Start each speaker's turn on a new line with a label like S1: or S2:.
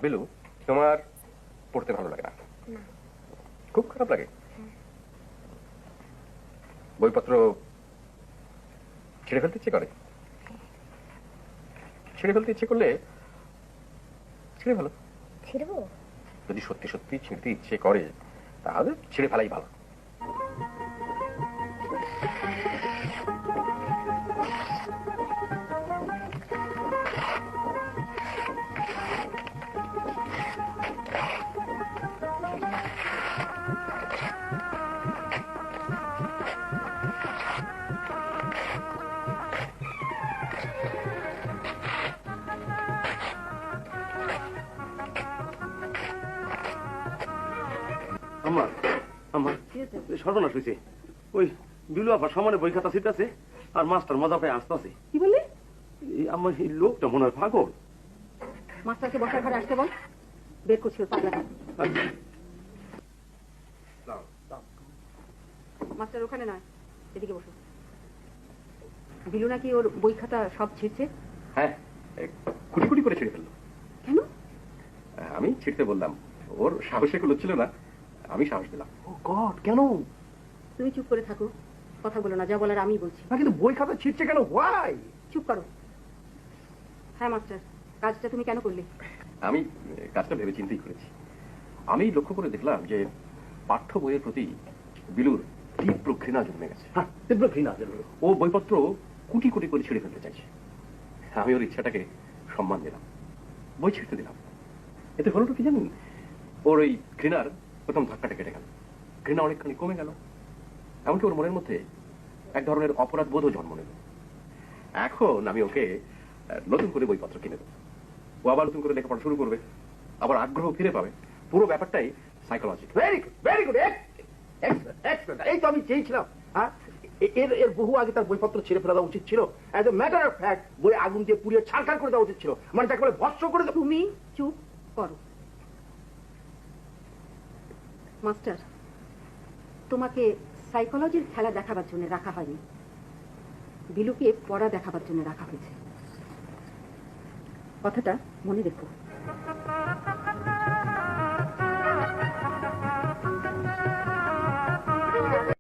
S1: বিলু, তোমার পড়তে ভালো লাগে না? খুব খারাপ লাগে? বইপত্র ছেড়ে ফেলতে ইচ্ছে করে? ছেড়ে ফেলতে ইচ্ছে করলে ছেড়ে ফেলো।
S2: ছেড়বো?
S1: যদি সত্যি সত্যি ছিঁড়তে ইচ্ছে করে তাহলে ছেড়ে ফেলাই ভালো।
S3: সর্বনাশ হয়েছে। ওই বিলু আবার সমানে বই খাতা ছিটতেছে আর মাস্টার মজা পায় আসতেছে।
S4: কি বললি?
S3: আমার এই লোকটা মনে হয় পাগল।
S4: মাস্টারকে বসার ঘরে আসতে বল, বের করছিল পাগলা। মাস্টার ওখানে নয়, এদিকে বসো। বিলু নাকি ওর বই খাতা সব ছিঁড়ছে?
S1: হ্যাঁ, কুটি কুটি করে ছিঁড়ে ফেললো।
S4: কেন?
S1: আমি ছিঁড়তে বললাম, ওর সাহসে কুলো ছিল না, আমি সাহস দিলাম।
S5: ও গড, কেন?
S4: তুমি চুপ করে থাকো, কথা বলো না, যা বলার আমি বলছি।
S5: না কিন্তু বই খাতা ছিঁড়ছে কেন? হোয়াই?
S4: চুপ করো। হ্যাঁ মাস্টার, কাজটা তুমি কেন করলে?
S1: আমি কাজটা ভেবে চিন্তেই করেছি। আমি লক্ষ্য করে দেখলাম যে পাঠ্য বইয়ের প্রতি বিলুর তীব্র ঘৃণা জন্মে গেছে।
S5: হ্যাঁ, তীব্র ঘৃণা জন্মে।
S1: ও বইপত্র কুটি কুটি করে ছিঁড়ে ফেলতে চাইছে। আমি ওর ইচ্ছাটাকে সম্মান দিলাম, বই ছিঁড়তে দিলাম। এতে হলোটা কি জানেন? ওর ওই ঘৃণার প্রথম ধাক্কাটা কেটে গেল, ঘৃণা অনেকখানি কমে গেল, এমনকি ওর মনের মধ্যে এক ধরনের অপরাধ বোধও জন্ম নিল। এখন আমি ওকে নতুন করে বইপত্র কিনে দেবো, ও আবার নতুন করে লেখাপড়া শুরু করবে, আবার আগ্রহ ফিরে পাবে। পুরো ব্যাপারটাই psychology.
S5: Very good, very good, excellent. এই তো আমি চেয়েছিলাম। হ্যাঁ, এর বহু আগে তার বইপত্র ছেড়ে ফেলা উচিত ছিল। As a matter of fact বই আগুন দিয়ে পুড়িয়ে ছাড়খাড় করে দেওয়া উচিত ছিল, মানে তাকে বলে ভস্ম করে দেওয়া।
S4: তুমি চুপ করো। মাস্টার, তোমাকে সাইকোলজির খেলা দেখাবার জন্য রাখা হয়নি, বিলুকে পড়া দেখাবার জন্য রাখা হয়েছে। কথাটা মনে রেখো।